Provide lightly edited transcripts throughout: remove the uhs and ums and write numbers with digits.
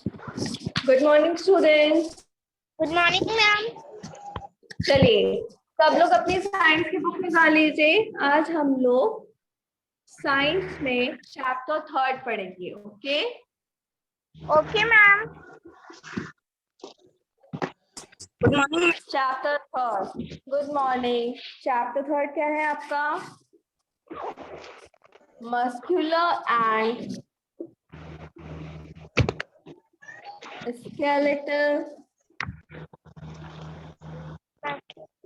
Good morning students. Good morning ma'am. चलिए सब लोग अपनी साइंस की बुक निकाल लीजिए। आज हम लोग साइंस में चैप्टर 3 पढ़ेंगे। Okay okay ma'am. Good morning. Chapter 3। Good morning. Chapter 3 क्या है आपका? Muscular and skeletal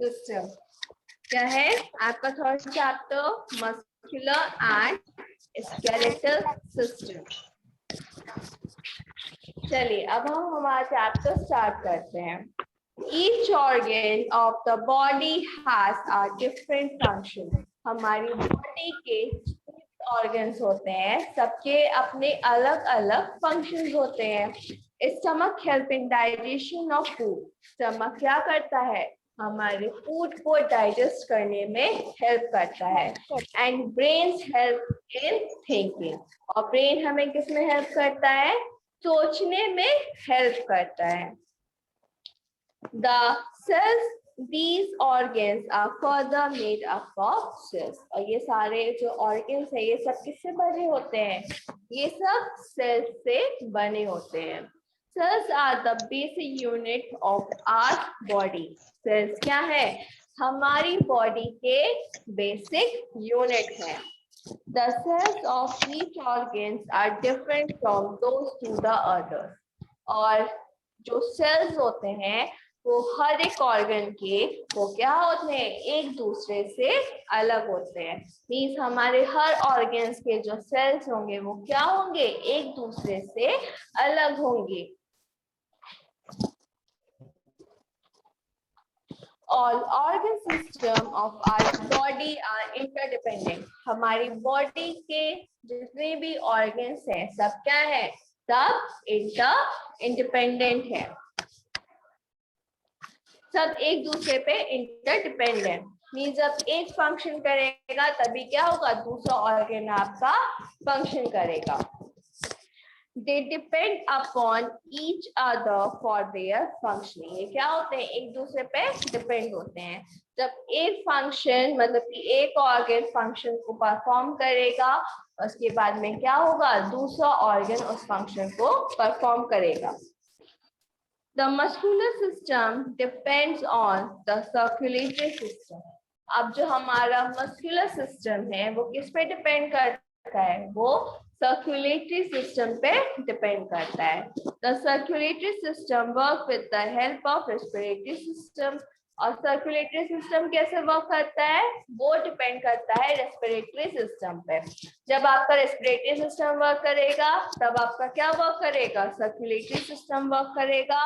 system. क्या है आपका third chapter? Muscular and skeletal system. चलिए अब हम हमारा चैप्टर स्टार्ट करते हैं। Each organ of the body has a different function. हमारी बॉडी के ऑर्गन्स होते हैं, सबके अपने अलग अलग फंक्शंस होते हैं। Stomach help in digestion of food. Stomach क्या करता है? हमारे फूड को डाइजेस्ट करने में हेल्प करता है। And brains help in thinking. और ब्रेन हमें किस में हेल्प करता है? सोचने में हेल्प करता है। The cells, these organs are further made up of cells. और ये सारे जो organs है ये सब किससे बने होते हैं? ये सब cells से बने होते हैं। Cells are the basic unit of our body. Cells क्या है? हमारी body के basic unit है। The cells of each organs are different from those to the others. और जो cells होते हैं वो हर एक ऑर्गन के वो क्या होते हैं? एक दूसरे से अलग होते हैं। मीन्स हमारे हर ऑर्गन्स के जो सेल्स होंगे वो क्या होंगे? एक दूसरे से अलग होंगे। All organ system of our body are interdependent. हमारी बॉडी के जितने भी ऑर्गन्स हैं सब क्या है? सब इंडिपेंडेंट है। सब एक दूसरे पे इंटरडिपेंडेंट। मीन्स जब एक फंक्शन करेगा तभी क्या होगा? दूसरा ऑर्गन आपका फंक्शन करेगा। They depend upon each other for their functioning. ये क्या होते हैं? एक दूसरे पे डिपेंड होते हैं। जब एक फंक्शन मतलब कि एक ऑर्गन फंक्शन को परफॉर्म करेगा उसके बाद में क्या होगा? दूसरा ऑर्गन उस फंक्शन को परफॉर्म करेगा। The muscular system depends on the circulatory system. अब जो हमारा मस्कुलर सिस्टम है वो किस पे डिपेंड करता है? वो सर्कुलेटरी सिस्टम पे डिपेंड करता है। The circulatory system work with the help of respiratory system. और सर्कुलेटरी सिस्टम कैसे वर्क करता है? वो डिपेंड करता है रेस्पिरेटरी सिस्टम पे। जब आपका रेस्पिरेटरी सिस्टम वर्क करेगा तब आपका क्या वर्क करेगा? सर्कुलेटरी सिस्टम वर्क करेगा।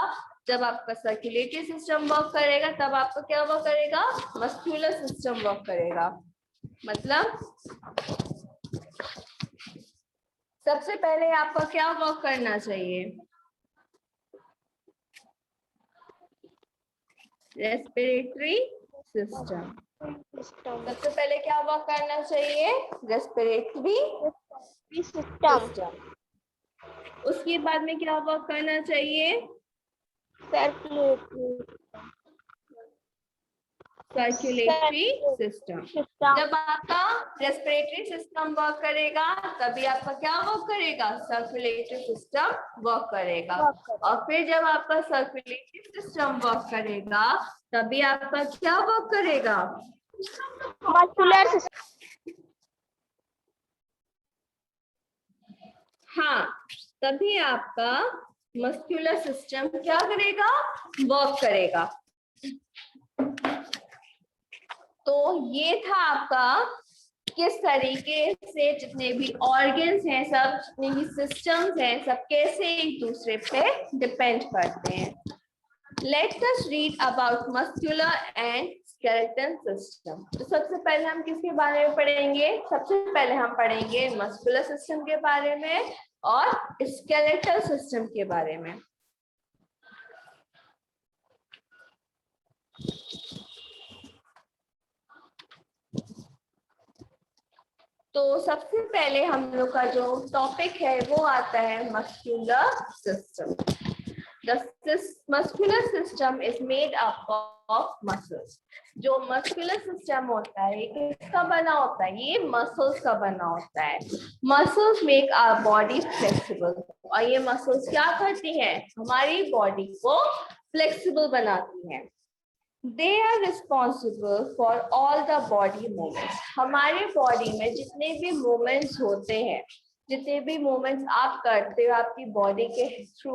जब आपका सर्कुलेटरी सिस्टम वर्क करेगा तब आपका क्या वर्क करेगा? मस्कुलर सिस्टम वर्क करेगा। मतलब सबसे पहले आपका क्या वर्क करना चाहिए? Respiratory system. सबसे पहले क्या वर्क करना चाहिए? Respiratory system. उसके बाद में क्या वर्क करना चाहिए? Circulatory system. जब आपका रेस्पिरेटरी सिस्टम वर्क करेगा तभी आपका क्या वर्क करेगा? सर्कुलेटरी सिस्टम वर्क करेगा। और फिर जब आपका सर्कुलेटरी सिस्टम वर्क करेगा तभी आपका क्या वर्क करेगा? Muscular system. हाँ, तभी आपका मस्कुलर सिस्टम क्या करेगा? वर्क करेगा। तो ये था आपका किस तरीके से जितने भी ऑर्गन्स हैं सब जितने भी सिस्टम्स हैं सब कैसे एक दूसरे पे डिपेंड करते हैं। Let's us read about muscular and skeletal system. तो सबसे पहले हम किसके बारे में पढ़ेंगे? सबसे पहले हम पढ़ेंगे मस्कुलर सिस्टम के बारे में और स्केलेटल सिस्टम के बारे में। तो सबसे पहले हम लोग का जो टॉपिक है वो आता है muscular system. The muscular system is made up of muscles. जो मस्कुलर सिस्टम होता है ये किसका बना होता है? ये मसल्स का बना होता है। Muscles make our body flexible, और ये मसल्स क्या करती हैं? हमारी बॉडी को फ्लेक्सिबल बनाती हैं। They are responsible for all the body movements. हमारे बॉडी में जितने भी मूवमेंट्स होते हैं, जितने भी मूवमेंट्स आप करते हो आपकी बॉडी के थ्रू,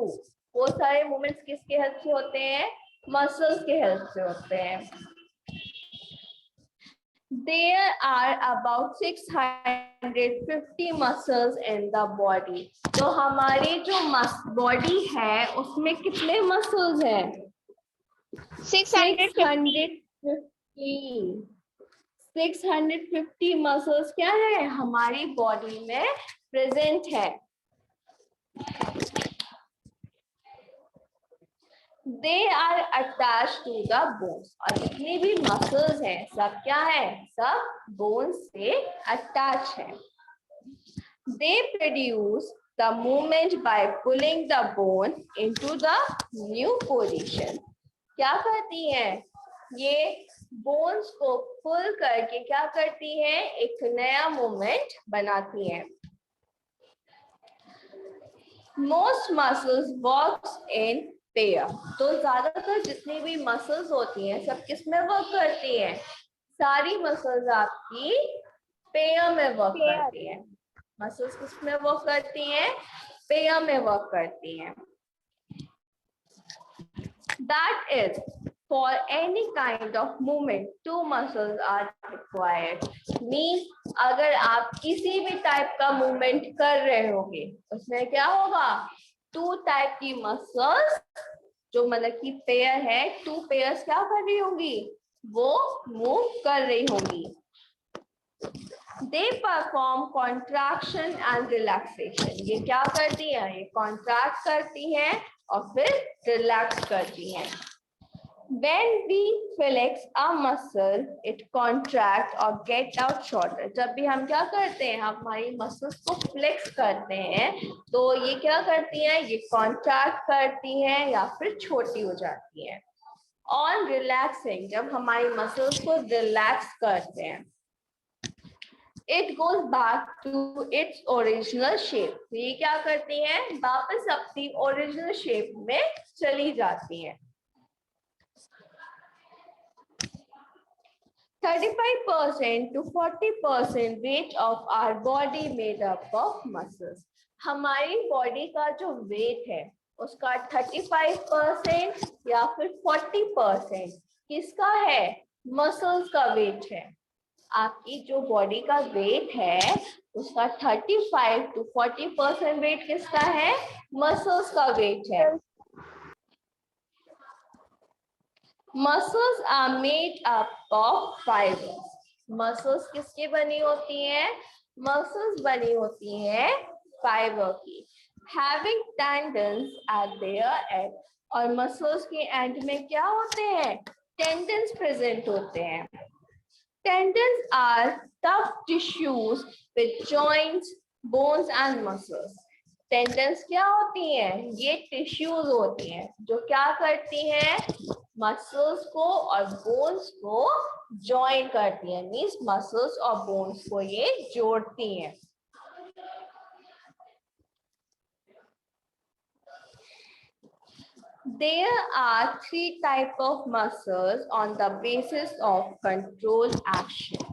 वो सारे मूवमेंट्स किसके हेल्प से होते हैं? मसल्स के हेल्प से होते हैं। There are about 650 muscles in the body. तो हमारी जो बॉडी है उसमें कितने मसल्स हैं? 650 मसल्स क्या है हमारी बॉडी में प्रेजेंट है। They are attached to the bones. और जितनी भी मसल्स हैं सब क्या है? सब बोन्स से अटैच है। They produce the movement by pulling the bone into the new position. क्या करती हैं? ये बोन्स को पुल करके क्या करती हैं? एक नया मूवमेंट बनाती हैं। Most muscles works in pair. तो ज्यादातर जितनी भी मसल्स होती हैं सब किस में वर्क करती हैं? सारी मसल्स आपकी पेयर में वर्क करती हैं। मसल्स किस में वर्क करती हैं? पेयर में वर्क करती हैं। That is, for any kind of movement, two muscles are required. Means अगर आप किसी भी टाइप का मूवमेंट कर रहे होगे उसमें क्या होगा? टू टाइप की मसल्स जो मतलब कि पेयर है, टू पेयर्स क्या कर रही होंगी? वो मूव कर रही होंगी। They perform contraction and relaxation. ये क्या करती हैं? ये कॉन्ट्रैक्ट करती हैं और फिर रिलैक्स करती हैं। When we flex a muscle, it contract or get out shorter. जब भी हम क्या करते हैं? हम हमारी मसल्स को फ्लेक्स करते हैं तो ये क्या करती हैं? ये कॉन्ट्रैक्ट करती हैं या फिर छोटी हो जाती हैं। On relaxing, जब हमारी मसल्स को रिलैक्स करते हैं, it goes back to its original shape. तो ये क्या करती हैं? वापस अपनी ओरिजिनल शेप में चली जाती हैं। 35% to 40% weight of our body made up of muscles. हमारी बॉडी का जो वेट है उसका 35% या फिर 40% किसका है? मसल्स का वेट है। आपकी जो बॉडी का वेट है उसका 35 to 40% वेट किसका है? मसल्स का वेट है। Muscles are made up of fibers. Muscles किसकी बनी होती हैं? Muscles बनी होती हैं फाइबर की। Having tendons at their end. और muscles के एंड में क्या होते हैं? Tendons present होते हैं। Tendons are tough tissues with joints, bones and muscles. Tendons क्या होती हैं? ये tissues होती हैं जो क्या करती हैं? मसल्स को और बोन्स को ज्वाइन करती हैं। मींस मसल्स और बोन्स को ये जोड़ती हैं। There are 3 types of muscles on the basis of control action.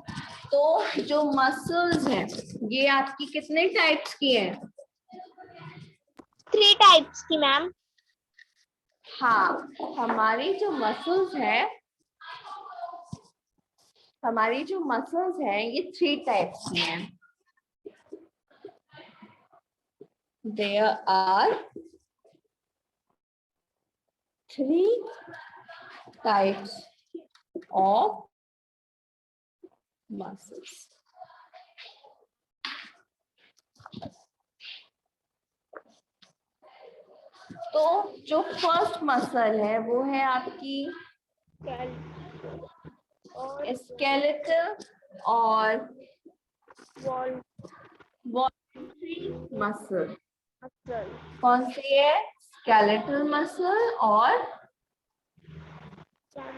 तो जो मसल्स हैं ये आपकी कितने टाइप्स की हैं? 3 टाइप्स की मैम। हाँ, हमारी जो मसल्स हैं ये 3 टाइप्स की हैं। There are 3 types of muscles. तो जो फर्स्ट मसल है वो है आपकी स्केलेटल और Wall वॉलेंट्री मसल muscle. कौन सी है? स्केलेटल मसल और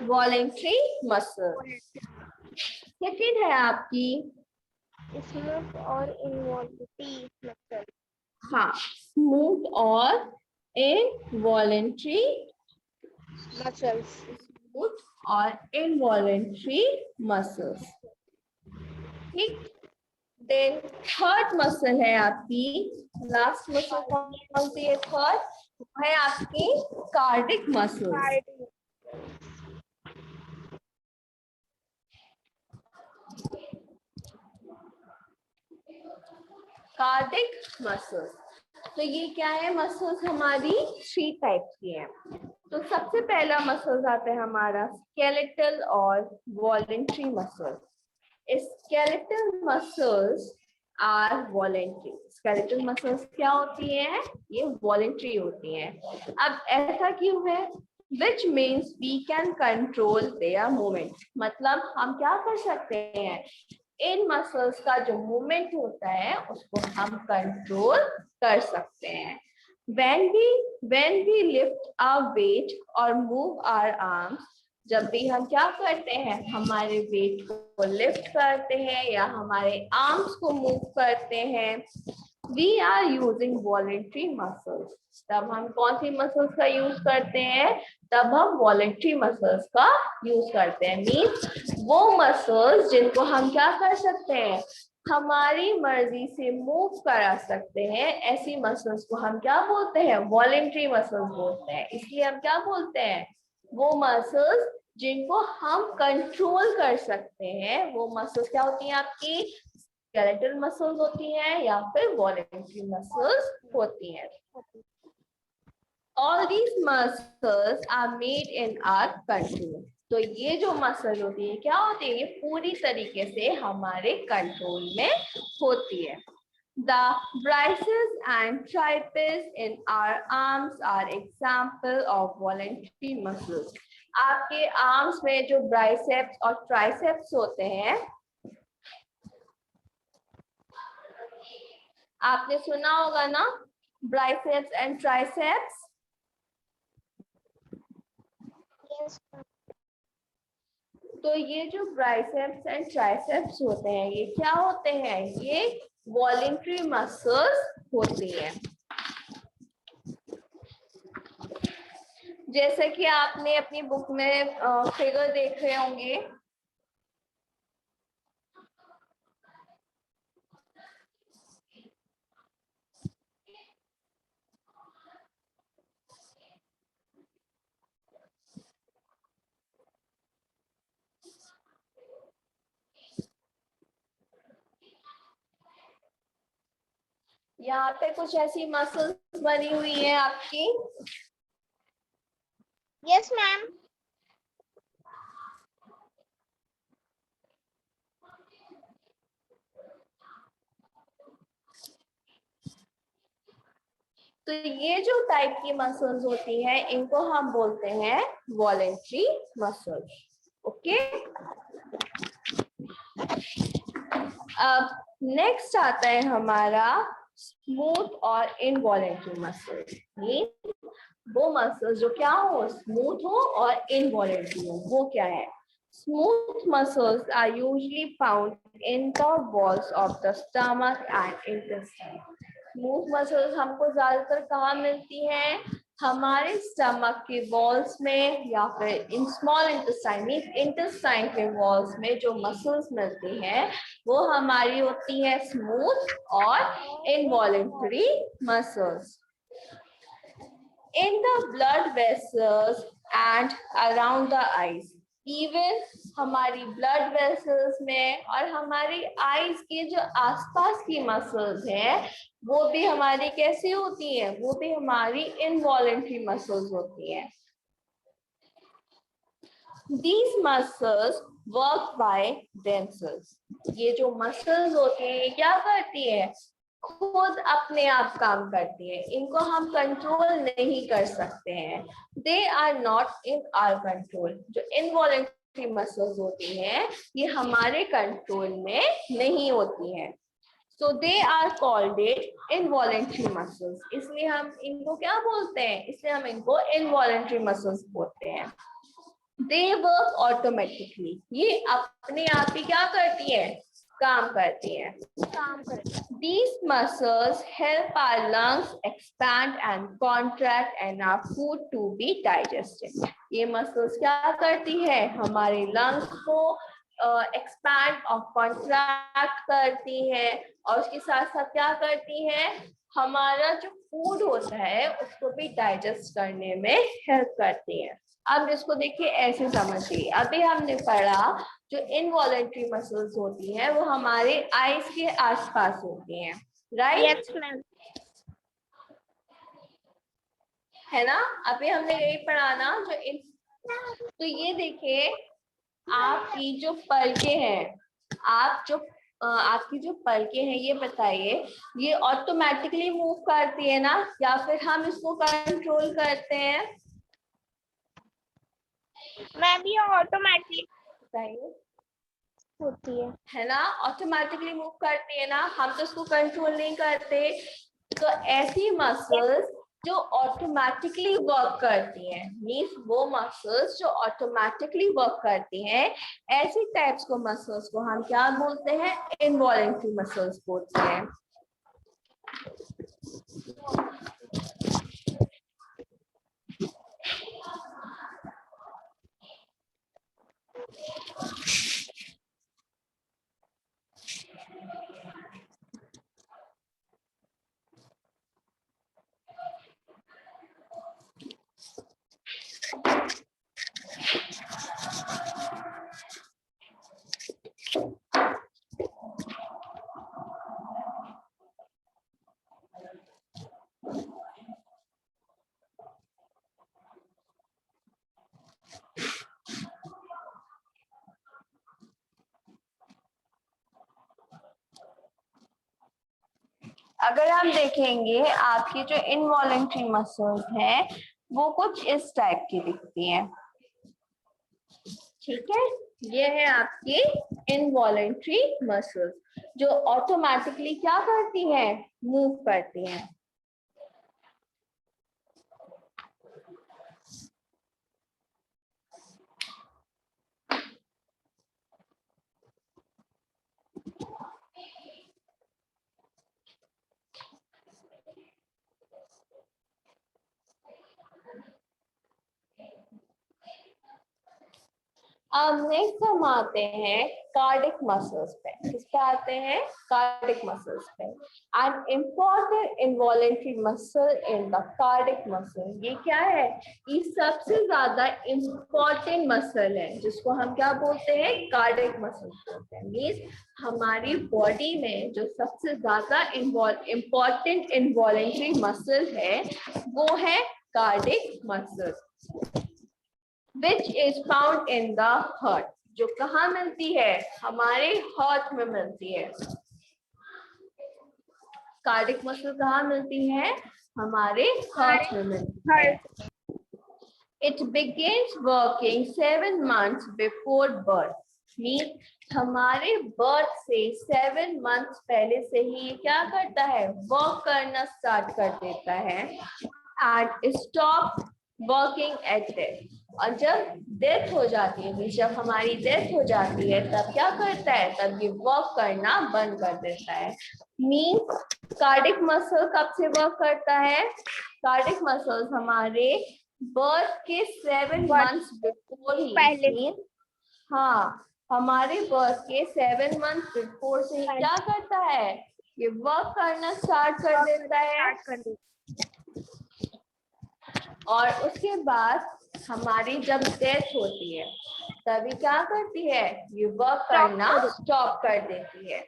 वॉलेंट्री मसल। सेकंड है आपकी Smooth और involuntary muscle. हाँ, स्मूथ और इनवॉलेंट्री Muscles. स्मूथ और इनवॉलेंट्री मसल्स। ठीक, देन थर्ड मसल है आपकी, लास्ट मसल कौन सी है? थर्ड वो है आपकी cardiac muscles. Cardiac. Cardiac muscles, तो ये क्या है? मसल्स हमारी 3 टाइप की हैं। तो सबसे पहला मसल्स आता है हमारा स्केलेटल और voluntary muscles. Skeletal muscles are voluntary. Skeletal muscles क्या होती हैं? ये वॉलेंट्री होती हैं। अब ऐसा क्यों है? Which means we can control their movement। मतलब हम क्या कर सकते हैं? इन मसल्स का जो मूवमेंट होता है उसको हम कंट्रोल कर सकते हैं। when we lift our weight or move our arms, जब भी हम क्या करते हैं? हमारे वेट को लिफ्ट करते हैं या हमारे आर्म्स को मूव करते हैं, we are using voluntary muscles। तब हम कौन सी मसल्स का यूज करते हैं? तब हम वॉलेंट्री मसल्स का यूज करते हैं। मीन्स वो मसल्स जिनको हम क्या कर सकते हैं? हमारी मर्जी से मूव करा सकते हैं, ऐसी मसल्स को हम क्या बोलते हैं? वॉलेंट्री मसल्स बोलते हैं। इसलिए हम क्या बोलते हैं? वो मसल्स जिनको हम कंट्रोल कर सकते हैं, वो मसल्स क्या होती हैं आपकी? स्केलेटल मसल्स होती हैं या फिर वॉलेंट्री मसल्स होती हैं। All these muscles are made in our control। तो ये जो मसल होती है क्या होती है? ये पूरी तरीके से हमारे कंट्रोल में होती है। The biceps and triceps in our arms are example of voluntary muscles। आपके आर्म्स में जो बाइसेप्स और ट्राइसेप्स होते हैं, आपने सुना होगा ना, बाइसेप्स एंड ट्राइसेप्स। Yes. तो ये जो बाइसेप्स एंड ट्राइसेप्स होते हैं, ये क्या होते हैं? ये वॉलेंट्री मसल्स होती हैं। जैसे कि आपने अपनी बुक में फिगर देख रहे होंगे, यहाँ पे कुछ ऐसी मसल्स बनी हुई है आपकी। Yes, ma'am. तो ये जो टाइप की मसल्स होती हैं, इनको हम बोलते हैं वॉलेंट्री मसल्स। ओके, अब नेक्स्ट आता है हमारा स्मूथ और इनवॉलेंट्री मसल्स। वो मसल्स जो क्या हो? स्मूथ हो और इनवॉलेंट्री हो। वो क्या है? Smooth muscles are usually found in the walls of the stomach and intestine। Smooth muscles हमको ज्यादातर कहाँ मिलती हैं? हमारे स्टमक के वॉल्स में या फिर इन स्मॉल इंटेस्टाइन, इंटेस्टाइन के वॉल्स में जो मसल्स मिलती हैं वो हमारी होती है स्मूथ और involuntary muscles. In the blood vessels and around the eyes, even हमारी ब्लड वेसल्स में और हमारी आईज के जो आसपास की मसल्स हैं, वो भी हमारी कैसी होती हैं? वो भी हमारी इनवॉलेंट्री मसल्स होती हैं। These muscles work by themselves। ये जो मसल्स होती हैं, ये क्या करती हैं? खुद अपने आप काम करती है, इनको हम कंट्रोल नहीं कर सकते हैं। They are not in our control. जो इनवॉलेंट्री मसल्स होती हैं, ये हमारे कंट्रोल में नहीं होती हैं। So they are called it involuntary muscles. इसलिए हम इनको क्या बोलते हैं? इसलिए हम इनको involuntary muscles बोलते हैं. They work automatically. ये अपने आप ही क्या करती है? काम करती है. These muscles help our lungs expand and contract and our food to be digested. ये muscles क्या करती है? हमारे lungs को expand और contract करती है और उसके साथ साथ क्या करती है? हमारा जो फूड होता है उसको भी डाइजेस्ट करने में हेल्प करती है. अब इसको देखिए ऐसे समझिए. अभी हमने पढ़ा जो इनवॉलेंट्री मसल्स होती हैं वो हमारे आईज के आसपास होती हैं, राइट? Yes ma'am. है ना? अभी हमने यही पढ़ा ना तो ये देखिए आपकी जो पलकें हैं, आपकी जो पलकें हैं ये बताइए ये ऑटोमेटिकली मूव करती है ना या फिर हम इसको कंट्रोल करते हैं? मैम ये ऑटोमेटिक बताइए. होती है ना? ऑटोमेटिकली मूव करती है ना, हम तो इसको कंट्रोल नहीं करते. तो ऐसी मसल्स जो ऑटोमेटिकली वर्क करती हैं, मींस वो मसल्स जो ऑटोमेटिकली वर्क करती हैं, ऐसी टाइप्स को मसल्स को हम क्या बोलते हैं? इनवॉलेंट्री मसल्स बोलते हैं. अगर हम देखेंगे आपकी जो इनवॉलेंट्री मसल्स हैं वो कुछ इस टाइप की दिखती हैं. ठीक है, ये है आपकी इनवॉलेंट्री मसल्स जो ऑटोमेटिकली क्या करती हैं? मूव करती हैं. अब नेक्स्ट हम आते हैं कार्डिक मसल्स पे. किस पे आते हैं? कार्डिक मसल्स पे. An important involuntary muscle in the cardiac muscle. ये क्या है? ये सबसे ज्यादा इम्पॉर्टेंट मसल है जिसको हम क्या बोलते हैं? कार्डिक मसल बोलते हैं. मींस हमारी बॉडी में जो सबसे ज्यादा इम्पॉर्टेंट इनवॉलेंट्री मसल है वो है cardiac muscle, which is found in the heart. जो कहाँ मिलती है? हमारे हार्ट में मिलती है. कार्डिक मसल कहाँ मिलती है? हमारे हार्ट में मिलती है. It begins working 7 months before birth. Means हमारे बर्थ से 7 months पहले से ही ये क्या करता है? वर्क करना स्टार्ट कर देता है and stop working at death. और जब डेथ हो जाती है, जब हमारी डेथ हो जाती है तब क्या करता है? तब ये वर्क करना बंद कर देता है. मीन्स कार्डिक मसल कब से वर्क करता है? कार्डिक मसल्स हमारे बर्थ के 7 months बिफोर ही. पहले. हाँ, हमारे बर्थ के 7 months बिफोर से ही क्या करता है? ये वर्क करना स्टार्ट कर देता है. और उसके बाद हमारी जब डेथ होती है तभी क्या करती है? ये वर्क करना स्टॉप कर देती है.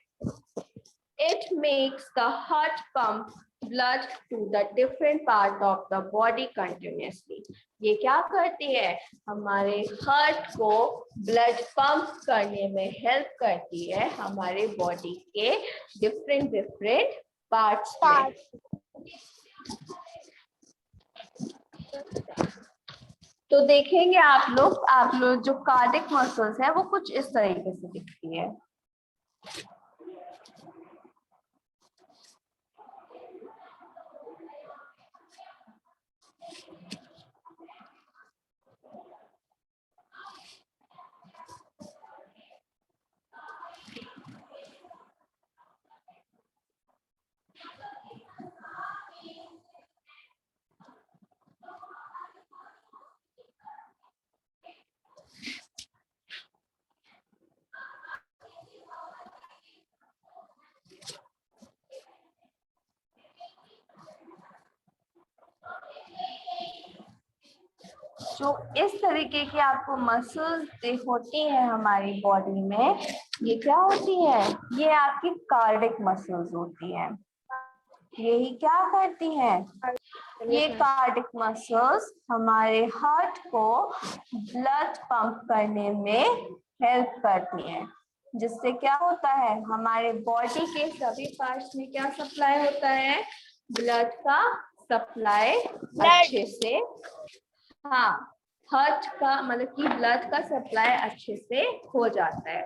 It makes the heart pump blood to the different part of the body continuously. ये क्या करती है? हमारे हार्ट को ब्लड पंप करने में हेल्प करती है हमारे बॉडी के डिफरेंट पार्ट्स में. तो देखेंगे आप लोग जो कार्डिक मसल्स है वो कुछ इस तरीके से दिखती है. जो इस तरीके की आपको मसल्स होती है हमारी बॉडी में, ये क्या होती है? ये आपकी कार्डिक मसल्स होती हैं। यही क्या करती हैं? ये कार्डिक मसल्स हमारे हार्ट को ब्लड पंप करने में हेल्प करती हैं, जिससे क्या होता है हमारे बॉडी के सभी पार्ट्स में क्या सप्लाई होता है? ब्लड का सप्लाई अच्छे से, हाँ, हार्ट का मतलब कि ब्लड का सप्लाई अच्छे से हो जाता है।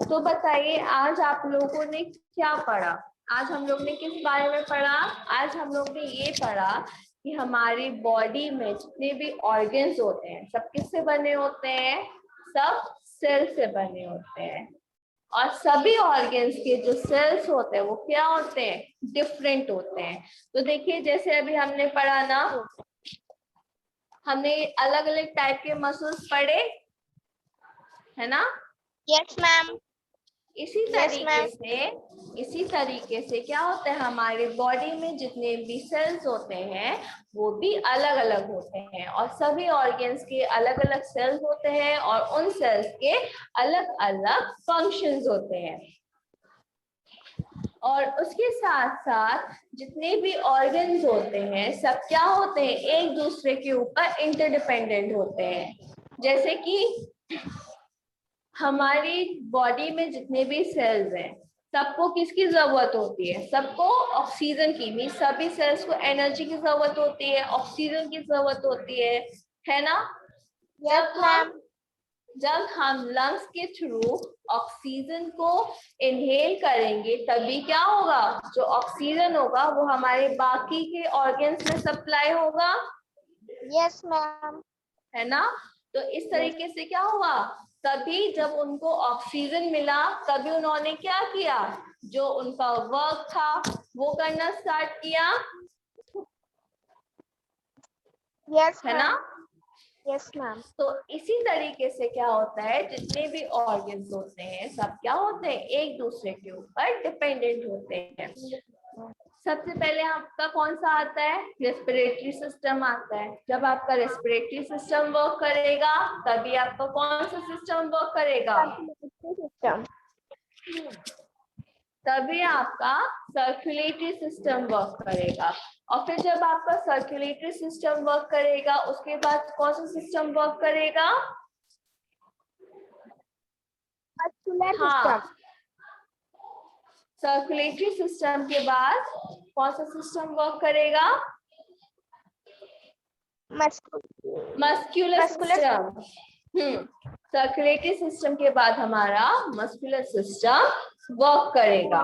तो बताइए आज आप लोगों ने क्या पढ़ा? आज हम लोग ने किस बारे में पढ़ा? आज हम लोग ने ये पढ़ा कि हमारी बॉडी में जितने भी ऑर्गन्स होते हैं सब किससे बने होते हैं? सब सेल से बने होते हैं। और सभी ऑर्गन्स के जो सेल्स होते हैं वो क्या होते हैं? डिफरेंट होते हैं। तो देखिए जैसे अभी हमने पढ़ा ना, हमने अलग अलग टाइप के मसल्स पढ़े है ना? Yes ma'am. इसी तरीके से क्या होता है हमारे बॉडी में जितने भी सेल्स होते हैं वो भी अलग अलग होते हैं, और सभी ऑर्गन्स के अलग अलग सेल्स होते हैं और उन सेल्स के अलग अलग फंक्शंस होते हैं। और उसके साथ साथ जितने भी ऑर्गन्स होते हैं सब क्या होते हैं? एक दूसरे के ऊपर इंटरडिपेंडेंट होते हैं। जैसे कि हमारी बॉडी में जितने भी सेल्स हैं सबको किसकी जरूरत होती है? सबको ऑक्सीजन की भी। सभी सेल्स को एनर्जी की जरूरत होती है, ऑक्सीजन की जरूरत होती है ना? Yes ma'am. जब हम लंग्स के थ्रू ऑक्सीजन को इनहेल करेंगे तभी क्या होगा? जो ऑक्सीजन होगा वो हमारे बाकी के ऑर्गन्स में सप्लाई होगा, यस मैम। है ना? तो इस तरीके से क्या हुआ? तभी जब उनको ऑक्सीजन मिला तभी उन्होंने क्या किया? जो उनका वर्क था वो करना स्टार्ट किया, यस है ना? Yes ma'am. तो इसी तरीके से क्या होता है जितने भी ऑर्गन्स होते हैं सब क्या होते हैं? एक दूसरे के ऊपर डिपेंडेंट होते हैं। सबसे पहले आपका कौन सा आता है? रेस्पिरेटरी सिस्टम आता है। जब आपका रेस्पिरेटरी सिस्टम वर्क करेगा तभी आपका कौन सा सिस्टम वर्क करेगा? सिस्टम। तभी आपका सर्कुलेटरी सिस्टम वर्क करेगा। और फिर जब आपका सर्कुलेटरी सिस्टम वर्क करेगा उसके बाद कौन सा सिस्टम वर्क करेगा? मस्कुलर हाँ, सिस्टम। सर्कुलेटरी सिस्टम के बाद कौन सा सिस्टम वर्क करेगा? Muscular system. सर्कुलेटरी सिस्टम के बाद हमारा मस्कुलर सिस्टम वर्क करेगा।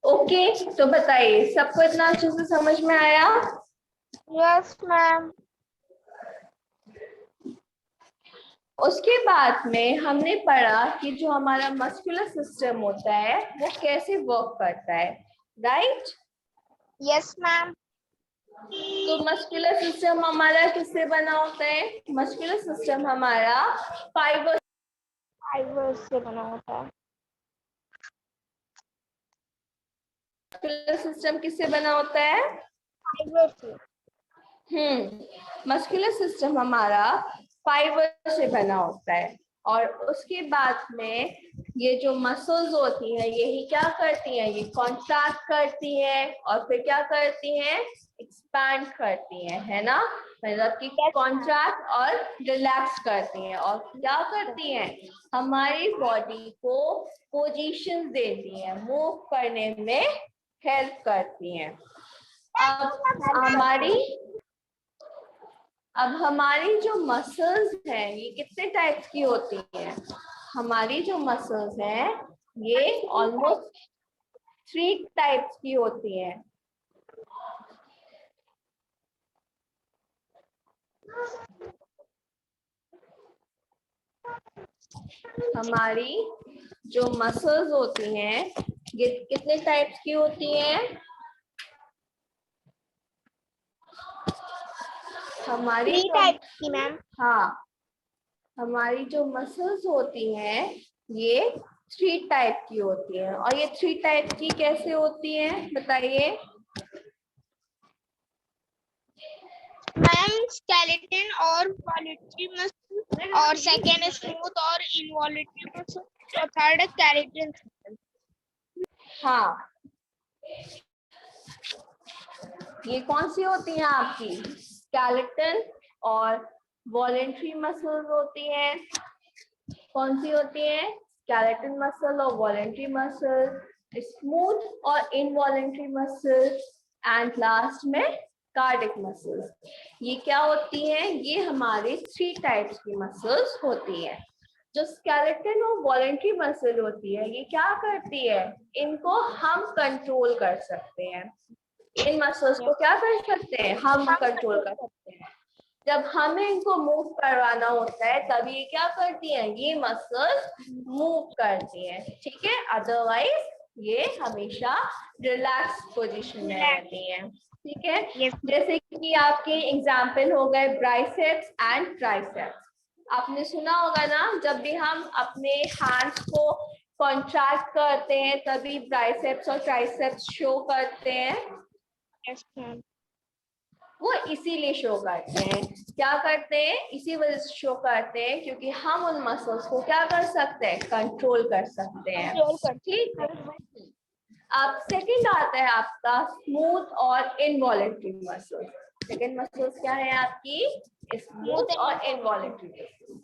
ओके, तो बताइए सबको इतना अच्छे से समझ में आया? Yes ma'am. उसके बाद में हमने पढ़ा कि जो हमारा मस्कुलर सिस्टम होता है वो कैसे वर्क करता है, राइट? Yes ma'am. तो मस्कुलर सिस्टम हमारा किससे बना होता है? मस्कुलर सिस्टम हमारा फाइबर से बना होता है। मस्कुलर सिस्टम किससे बना होता है? फाइबर से। मस्कुलर सिस्टम हमारा फाइबर से बना होता है। और उसके बाद में ये जो मसल्स होती हैं यही क्या करती हैं? ये कॉन्ट्रैक्ट करती हैं और फिर क्या करती हैं? एक्सपैंड करती हैं, है ना? मतलब कि कॉन्ट्रैक्ट और रिलैक्स करती हैं और क्या करती हैं? हमारी बॉडी को पोजीशन देती हैं, मूव करने में हेल्प करती हैं। अब हमारी जो मसल्स हैं ये कितने टाइप्स की होती हैं? हमारी जो मसल्स हैं ये ऑलमोस्ट 3 टाइप्स की होती हैं। हमारी जो मसल्स होती हैं ये कितने टाइप्स की होती हैं? हमारी थ्री जो टाइप की मैम। हाँ, हमारी जो मसल्स होती हैं ये 3 टाइप की होती हैं। और ये 3 टाइप की कैसे होती हैं बताइए? मैम स्केलेटन और वॉलेटरी मसल, और सेकेंड स्मूथ और इनवॉलेटरी मसल, और थर्ड स्केलेटन। हाँ, ये कौन सी होती हैं आपकी? स्केलेटन और वॉलेंट्री मसल्स होती हैं। कौन सी होती है? स्केलेटन मसल और वॉलेंट्री मसल, स्मूथ और इनवॉलेंट्री मसल, एंड लास्ट में कार्डिक मसल्स। ये क्या होती हैं? ये हमारे 3 टाइप्स की मसल्स होती हैं। जो स्केलेटन और वॉलेंट्री मसल होती है ये क्या करती है? इनको हम कंट्रोल कर सकते हैं। इन मसल्स को क्या कर सकते हैं? हम कंट्रोल कर सकते हैं। जब हमें इनको मूव करवाना होता है तभी ये क्या करती हैं? ये मसल्स मूव करती हैं, ठीक है। अदरवाइज ये हमेशा रिलैक्स पोजीशन में रहती हैं, ठीक है। जैसे कि आपके एग्जाम्पल हो गए बाइसेप्स एंड ट्राइसेप्स। आपने सुना होगा ना, जब भी हम अपने हैंड्स को कॉन्ट्रैक्ट करते हैं तभी बाइसेप्स और ट्राइसेप्स शो करते हैं। Yes ma'am. वो इसीलिए शो करते हैं। क्या करते हैं? इसी वजह से शो करते हैं क्योंकि हम उन मसल्स को क्या कर सकते हैं? कंट्रोल कर सकते हैं, ठीक है। अब सेकंड आता है आपका स्मूथ और इनवॉलेंट्री मसल्स। सेकंड मसल्स क्या है आपकी? स्मूथ और इनवॉलेंट्री मसल्स।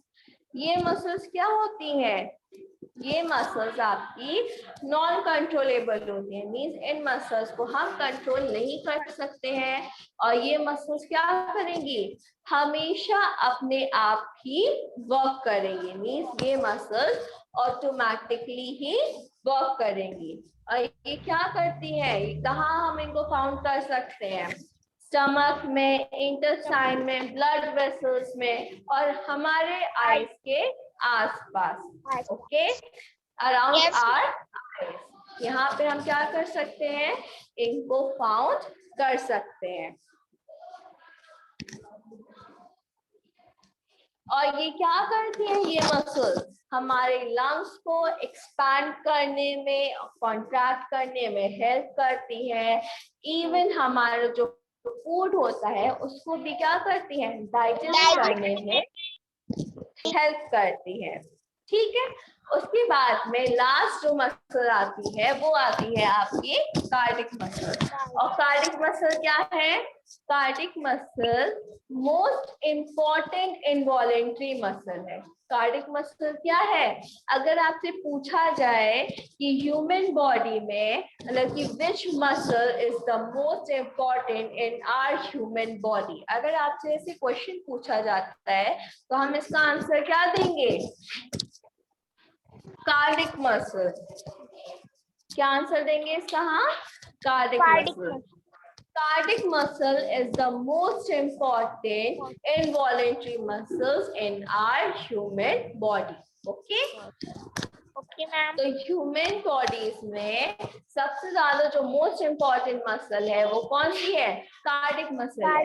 ये मसल्स क्या होती हैं? ये मसल्स आपकी नॉन कंट्रोलेबल होती हैं, मींस इन मसल्स को हम कंट्रोल नहीं कर सकते हैं। और ये मसल्स क्या करेंगी? हमेशा अपने आप ही वर्क करेंगी, मींस ये मसल्स ऑटोमेटिकली ही वर्क करेंगी। और ये क्या करती है? कहाँ हम इनको फाउंड कर सकते हैं? स्टमक में, इंटेस्टाइन में, ब्लड वेसल्स में, और हमारे आईज के आसपास, ओके, अराउंड आर आईज। यहाँ पे हम क्या कर सकते हैं? इनको फाउंड कर सकते हैं। और ये क्या करती है? ये मसल्स हमारे लंग्स को एक्सपैंड करने में, कॉन्ट्रैक्ट करने में हेल्प करती है। इवन हमारा जो फूड होता है उसको भी क्या करती है? डाइजेस्ट करने में हेल्प करती है, ठीक है। उसके बाद में लास्ट जो मसल आती है वो आती है आपकी कार्डिक मसल। और कार्डिक मसल क्या है? Cardiac muscle most important involuntary muscle है। कार्डिक मसल क्या है? अगर आपसे पूछा जाए कि ह्यूमन बॉडी में मतलब कि which muscle is the most important in our human body, अगर आपसे ऐसे क्वेश्चन पूछा जाता है तो हम इसका आंसर क्या देंगे? Cardiac muscle. क्या आंसर देंगे इसका? हाँ, cardiac muscle. Cardiac muscle is the most important involuntary muscles in our human body. Okay? Okay ma'am. तो ह्यूमन बॉडीज में सबसे ज्यादा जो मोस्ट इम्पॉर्टेंट मसल है वो कौन सी है? कार्डिक मसल है।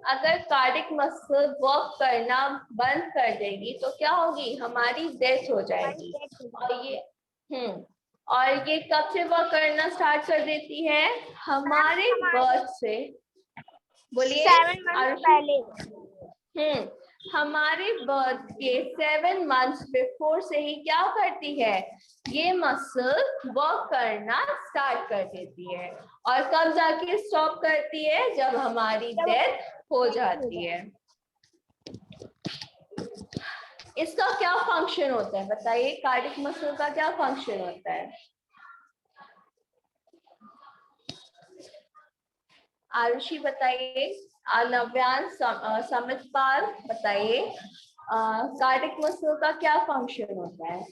अगर कार्डिक मसल वर्क करना बंद कर देगी तो क्या होगी? हमारी डेथ हो जाएगी। और ये कब से वर्क करना स्टार्ट कर देती है? हमारे बर्थ से। बोलिए 7 मंथ पहले। हमारे बर्थ के 7 मंथ्स बिफोर से ही क्या करती है? ये मसल वर्क करना स्टार्ट कर देती है। और कब जाके स्टॉप करती है? जब हमारी डेथ हो जाती है। इसका क्या फंक्शन होता है बताइए? कार्डिक मसल का क्या फंक्शन होता है? आरुषि बताइए, नव्यान, समितपाल बताइए, कार्डिक मसल का क्या फंक्शन होता है?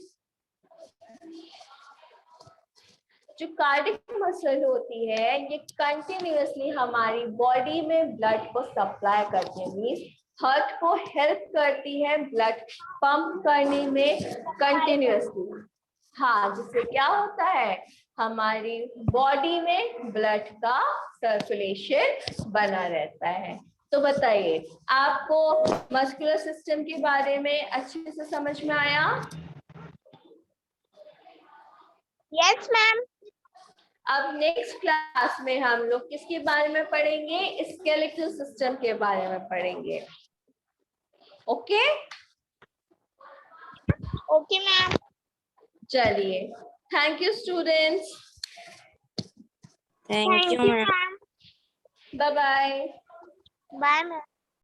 जो कार्डिक मसल होती है ये कंटिन्यूअसली हमारी बॉडी में ब्लड को सप्लाई करती है, मींस हार्ट को हेल्प करती है ब्लड पंप करने में कंटिन्यूअसली। हाँ, जिससे क्या होता है? हमारी बॉडी में ब्लड का सर्कुलेशन बना रहता है। तो बताइए आपको मस्कुलर सिस्टम के बारे में अच्छे से समझ में आया? Yes ma'am. अब नेक्स्ट क्लास में हम लोग किसके बारे में पढ़ेंगे? स्केलेटल सिस्टम के बारे में पढ़ेंगे। Okay okay ma'am. चलिए, thank you students. Thank you ma'am. Bye bye. Bye ma'am.